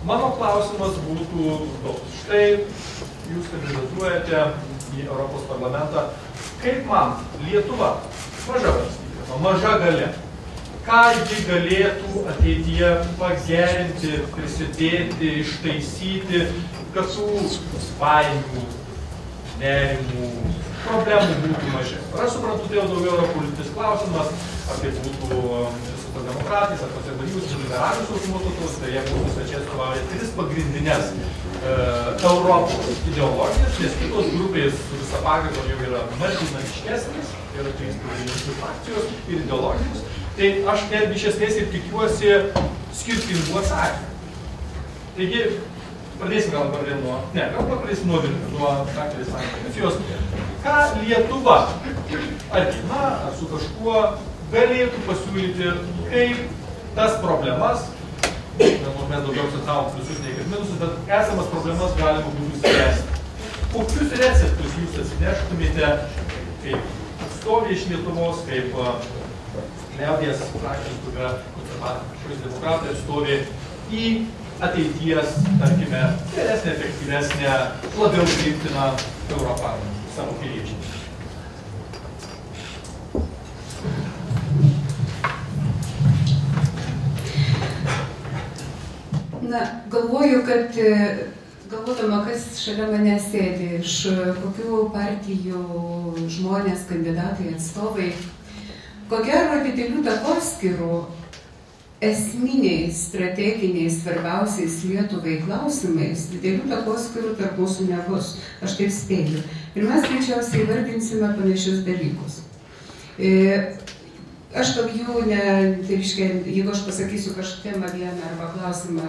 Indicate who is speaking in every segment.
Speaker 1: Mano klausimas būtų toks. Štai jūs kandidatuojate į Europos parlamentą. Kaip man Lietuva, maža valstybė, maža galia, ką ji galėtų ateityje pagerinti, prisidėti, ištaisyti, kad tų baimių, nerimų, problemų būtų mažiau. Ar aš suprantu, tai jau daugiau yra politinis klausimas, ar tai būtų demokratais, ar konservatyvus, liberalius nuostatus, tai jie mūsų svečiai atstovauja tris pagrindinės Europos ideologijas, nes kitos grupės su visą pagrindą jau yra marginališkesnės, tai yra trys pagrindinės frakcijos ir ideologijos. Tai aš netgi iš esmės ir tikiuosi skirtingų atsakymų. Taigi, pradėsim gal pradėsim nuo daktarės konstitucijos. Ką Lietuva ar viena, ar su kažkuo galėtų pasiūlyti, kaip tas problemas, mes daugiau akcentavom pliusus nei kaip minusus, bet esamas problemas galima būtų spręsti. Kokius receptus jūs atsineštumėte kaip atstovė iš Lietuvos, kaip liaudies frakcijos, kur yra konservatoriai demokratai atstovė į ateities, tarkime, geresnę, efektyvesnę, labiau priimtiną Europą savo piliečiams?
Speaker 2: Na, galvoju, kad galvodama, kas šalia mane sėdi, iš kokių partijų žmonės, kandidatai, atstovai, ko gero didelių takoskyrų esminiais, strateginiais, svarbiausiais Lietuvai klausimais, didelių takoskyrų tarp mūsų nebus. Aš taip spėju. Ir mes greičiausiai įvardinsime panašius dalykus. Aš tokių, jeigu aš pasakysiu kažkokią vieną arba klausimą,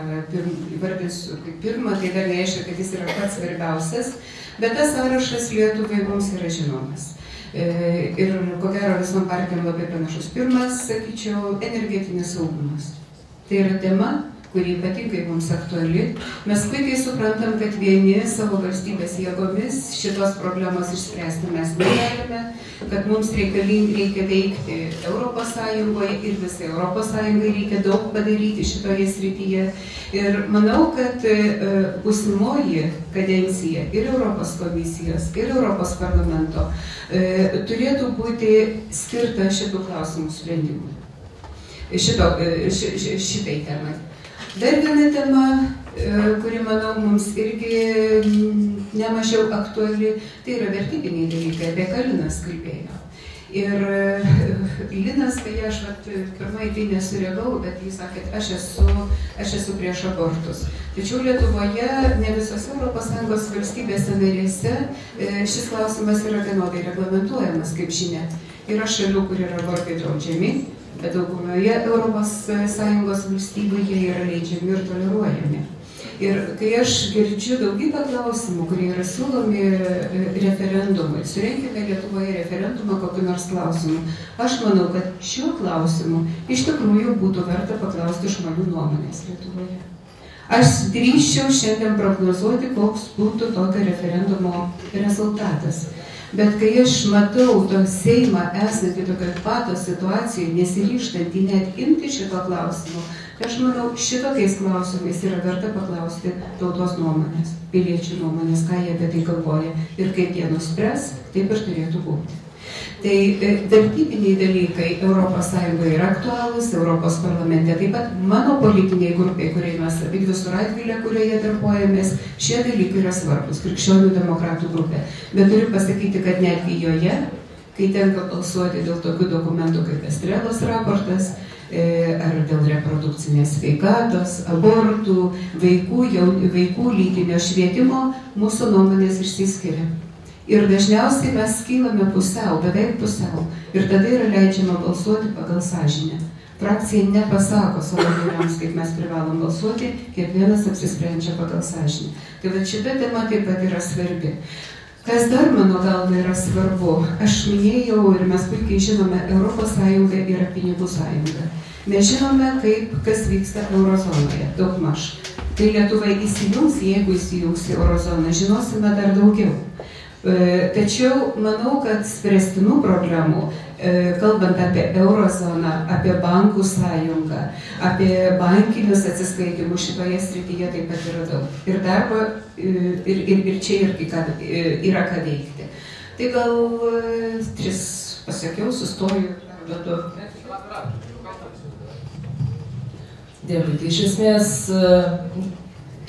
Speaker 2: įvardinsiu kaip pirmą, tai dar nereiškia, kad jis yra pats svarbiausias, bet tas sąrašas Lietuvai mums yra žinomas. Ir ko gero visom partijom labai panašus. Pirmas, sakyčiau, energetinis saugumas. Tai yra tema, kuri ypatingai mums aktuali. Mes puikiai suprantam, kad vieni savo valstybės jėgomis šitos problemos išspręsti mes negalime, kad mums reikia veikti Europos Sąjungoje ir visai Europos Sąjungai reikia daug padaryti šitoje srityje. Ir manau, kad būsimoji kadencija ir Europos komisijos, ir Europos parlamento turėtų būti skirta šitų klausimų sprendimui. Šitai temai. Dar viena tema, kuri, manau, mums irgi nemažiau aktuali, tai yra vertybiniai dalykai, apie ką Linas kalbėjo. Ir Linas, kai aš pirmai tai nesureagau, bet jis sakė, aš esu prieš abortus. Tačiau Lietuvoje, ne visose ES valstybėse narėse, šis klausimas yra vienodai reglamentuojamas, kaip žinia. Yra šalių, kur yra abortai draudžiami, bet daugumoje ES valstybių jie yra leidžiami ir toleruojami. Ir kai aš girdžiu daugybę klausimų, kurie yra siūlomi referendumui, surenkime Lietuvoje referendumą kokiu nors klausimu, aš manau, kad šiuo klausimu iš tikrųjų būtų verta paklausti žmonių nuomonės Lietuvoje. Aš drįsčiau šiandien prognozuoti, koks būtų tokio referendumo rezultatas. Bet kai aš matau to Seimą esantį tokio pato situacijai, nesiryžtantį net imti šito klausimu, tai aš manau, šitokiais klausimais yra verta paklausti tautos nuomonės, piliečių nuomonės, ką jie apie tai galvoja ir kaip jie nuspręs, taip ir turėtų būti. Tai vertybiniai dalykai ES yra aktualūs, Europos parlamente taip pat mano politiniai grupiai, kuriai mes abidvi su Radvilė, kurioje darbuojamės, šie dalykai yra svarbus, krikščionių demokratų grupė. Bet turiu pasakyti, kad netgi joje, kai tenka balsuoti dėl tokių dokumentų kaip Estrelos raportas, ar dėl reprodukcinės sveikatos, abortų, vaikų lytinio švietimo, mūsų nuomonės išsiskiria. Ir dažniausiai mes skylame pusiau, beveik pusiau. Ir tada yra leidžiama balsuoti pagal sąžinę. Frakcija nepasako savo nariams, kaip mes privalom balsuoti, kiekvienas apsisprendžia pagal sąžinę. Tai va šita tema taip pat yra svarbi. Kas dar mano galva yra svarbu? Aš minėjau ir mes puikiai žinome, ES yra pinigų sąjunga. Mes žinome, kas vyksta eurozonoje, daugmaž. Tai Lietuva įsijungs, jeigu įsijungs į eurozoną, žinosime dar daugiau. Tačiau manau, kad spręstinų problemų, kalbant apie eurozoną, apie bankų sąjungą, apie bankinius atsiskaitimus šitoje srityje taip pat yra daug. Ir darbo, ir čia yra ką veikti. Tai gal 3 pasakiau, sustoju.
Speaker 3: Dėkui. Tai iš esmės,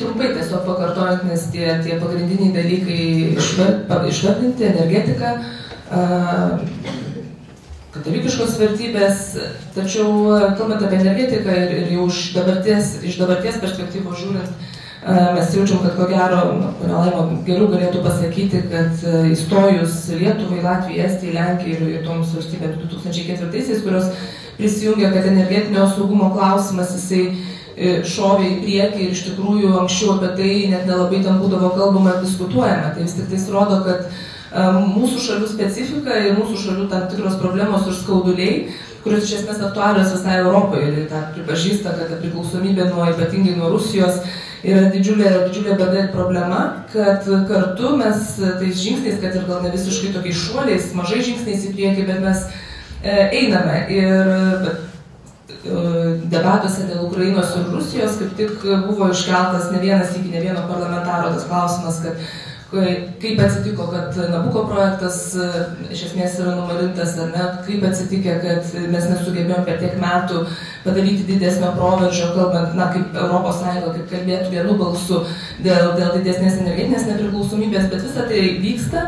Speaker 3: trumpai tiesiog pakartojant, nes tie pagrindiniai dalykai išvardinti, energetika, katalikiškos vertybės, tačiau kalbant apie energetiką ir jau iš dabarties perspektyvos žiūrint, mes jaučiam, kad ko gero, ponia Laima geriau galėtų pasakyti, kad įstojus Lietuvai, Latvijai, Estijai, Lenkijai ir toms valstybėms 2004-aisiais, kurios prisijungė, kad energetinio saugumo klausimas jisai šovė į priekį ir iš tikrųjų anksčiau apie tai net nelabai ten būdavo kalbama ir diskutuojama. Tai vis tik tai rodo, kad mūsų šalių specifika ir mūsų šalių tam tikros problemos ir skauduliai, kurios iš esmės aktualios visai Europoje ir tą pripažįsta, kad priklausomybė ypatingai nuo Rusijos yra didžiulė bėda ir problema, kad kartu mes tais žingsniais, kad ir gal ne visiškai tokiais šuoliais, mažai žingsniais į priekį, bet mes einame ir debatuose dėl Ukrainos ir Rusijos kaip tik buvo iškeltas ne vieno parlamentaro tas klausimas, kad kaip atsitiko, kad Nabuko projektas iš esmės yra numarintas, ar ne, kaip atsitikė, kad mes nesugebėjom per tiek metų padaryti didesnio proveržio, kalbant, kaip Europos Sąjunga, kaip kalbėtų vienu balsu dėl didesnės energetinės nepriklausomybės, bet visa tai vyksta.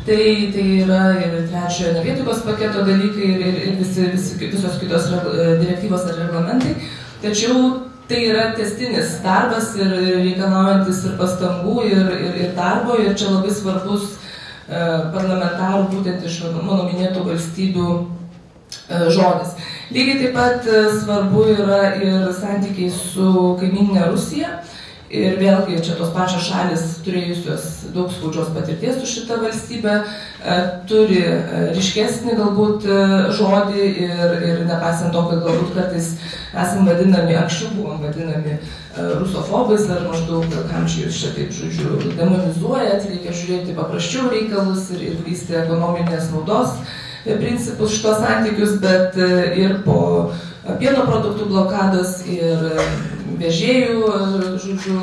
Speaker 3: Tai yra ir 3 energetikos paketo dalykai ir visos kitos direktyvos ar reglamentai. Tačiau tai yra tęstinis darbas ir reikalaujantis ir pastangų ir darbo. Ir čia labai svarbus parlamentarų būtent iš mano minėtų valstybių žodis. Lygiai taip pat svarbu yra ir santykiai su kaimyninė Rusija. Ir vėlgi čia tos pačios šalis, turėjusios daug skaudžios patirties su šita valstybė, turi ryškesnį galbūt žodį ir nepaisant to, kad galbūt kartais anksčiau buvom vadinami rusofobais ar maždaug, kam čia jūs čia taip, žodžiu, demonizuojat, reikia žiūrėti paprasčiau reikalus ir vysti ekonominės naudos principus šitos santykius, bet ir po pieno produktų blokados ir vežėjų, žodžiu,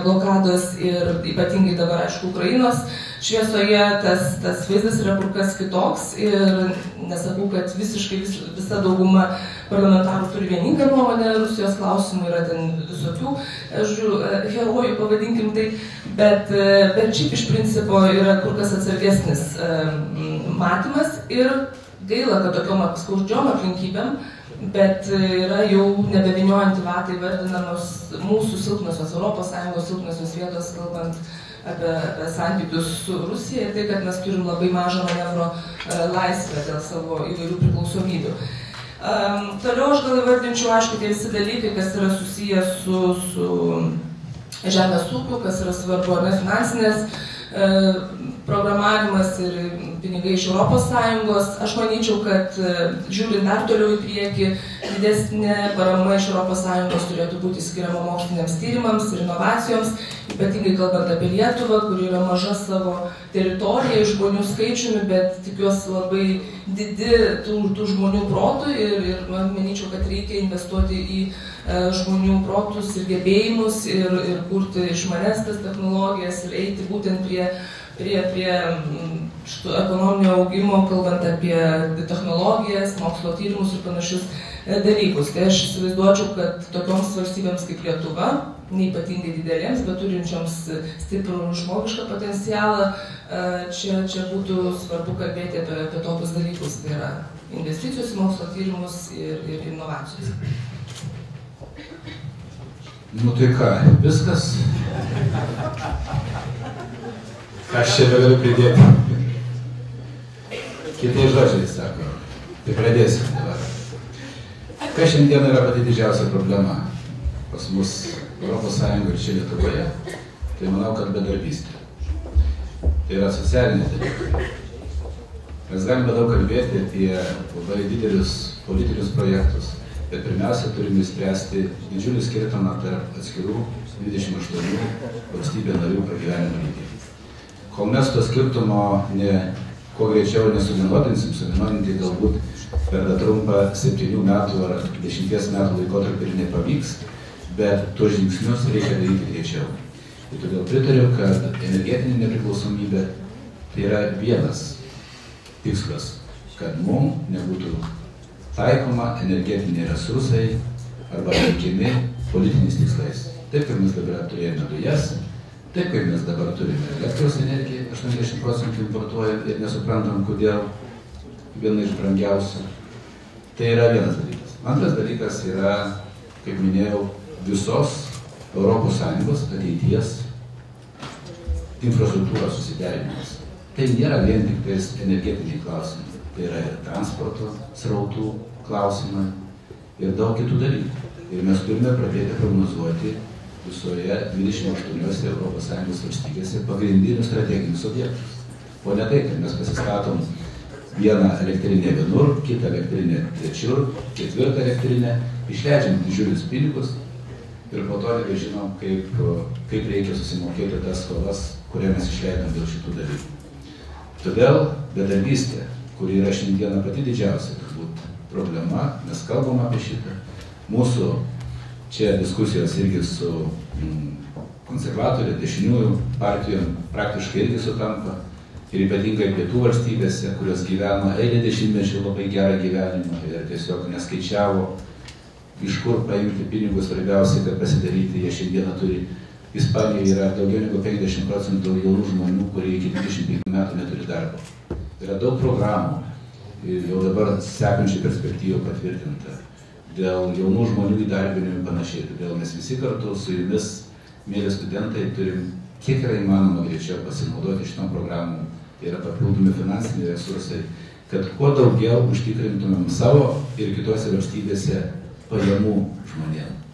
Speaker 3: blokados ir ypatingai dabar, aišku, Ukrainos šviesoje tas vaizdas yra kur kas kitoks ir nesakau, kad visiškai visa dauguma parlamentarų turi vieningą nuomonę Rusijos klausimų, yra ten visokių, žodžiu, herojų, pavadinkim tai, bet šiaip iš principo yra kur kas atsargesnis matymas ir gaila, kad tokiom skaudžiom aplinkybėm, bet yra jau nebevyniojant į vatą įvardinamos mūsų silpnosios, Europos Sąjungos silpnosios vietos, kalbant apie santykius su Rusija ir tai, kad mes turim labai mažą manevro laisvę dėl savo įvairių priklausomybių. Toliau aš gal įvardinčiau, aišku, tie visi dalykai, kas yra susijęs su žemės ūkiu, kas yra svarbu, ar ne, finansinės programavimas ir pinigai iš Europos Sąjungos. Aš manyčiau, kad žiūrint dar toliau į priekį, didesnė parama iš Europos Sąjungos turėtų būti skiriama moksliniams tyrimams ir inovacijoms, ypatingai kalbant apie Lietuvą, kur yra maža savo teritorija iš žmonių skaičiumi, bet tikiuosi labai didi tų žmonių protų ir man manyčiau, kad reikia investuoti į žmonių protus ir gebėjimus ir kurti išmanestas technologijas ir eiti būtent prie šitų ekonominio augimo, kalbant apie technologijas, mokslo tyrimus ir panašius dalykus. Tai aš įsivaizduočiau, kad tokioms valstybėms kaip Lietuva, neypatingai didelėms, bet turinčioms stiprų žmogišką potencialą, čia būtų svarbu kalbėti apie tokius dalykus. Tai yra investicijos į mokslo tyrimus ir inovacijos.
Speaker 4: Nu tai ką, viskas? Aš čia begaliu pridėti. Kitais žodžiais sako. Tai pradėsim dabar. Kas šiandien yra pati didžiausia problema pas mus Europos Sąjungoje ir čia Lietuvoje? Tai manau, kad bedarbystė. Tai yra socialiniai dalykai. Mes galime daug kalbėti apie labai didelius politinius projektus, Bet pirmiausia, turime spręsti didžiulį skirtumą tarp atskirų 28 valstybė narių pragyvenimo lygį. Kol mes to skirtumo kuo greičiau nesuvienodinsim, suvienodinti galbūt per tą trumpą 7 metų ar 10 metų laikotarpį ir nepavyks, bet tuos žingsnius reikia daryti greičiau. Ir todėl pritariu, kad energetinė nepriklausomybė tai yra vienas tikslas, kad mums nebūtų taikoma energetiniai resursai arba veikiami politiniais tikslais. Taip, kaip mes dabar turėjome dujas, taip, kaip mes dabar turime elektros energiją, 80% importuojam ir nesuprantam, kodėl viena iš brangiausių. Tai yra vienas dalykas. Antras dalykas yra, kaip minėjau, visos ES ateities infrastruktūros susiderinimas. Tai nėra vien tik tais energetiniai klausimai. Tai yra ir transporto srautų klausimai ir daug kitų dalykų. Ir mes turime pradėti prognozuoti visoje 28 ES valstybėse pagrindinius strateginius objektus. O ne tai, kad mes pasistatom vieną elektrinę vienur, kitą elektrinę trečiur, ketvirtą elektrinę, išleidžiam didžiulius pinigus ir po to nebežinom, kaip reikia susimokėti tas skolas, kurią mes išleidom dėl šitų dalykų. Todėl bedarbystė, kuri yra šiandieną pati didžiausia turbūt problema, mes kalbam apie šitą. Mūsų čia diskusijos irgi su konservatorių, dešiniųjų partijom praktiškai irgi sutampa. Ir ypatingai pietų valstybėse, kurios gyveno eilę dešimtmečių labai gerą gyvenimą ir tiesiog neskaičiavo, iš kur paimti pinigus, svarbiausiai, kad pasidaryti. Jie šiandieną turi, Ispanijoje yra daugiau negu 50% jaunų žmonių, kurie iki 25 metų neturi darbo. Yra daug programų ir jau dabar sekančių perspektyvų patvirtinta dėl jaunų žmonių įdarbinimų ir panašiai. Todėl mes visi kartu su jumis, mėly studentai, turim kiek yra įmanoma greičiau pasinaudoti šitom programom. Tai yra papildomi finansiniai resursai, kad kuo daugiau užtikrintumėm savo ir kitose valstybėse pajamų žmonėms.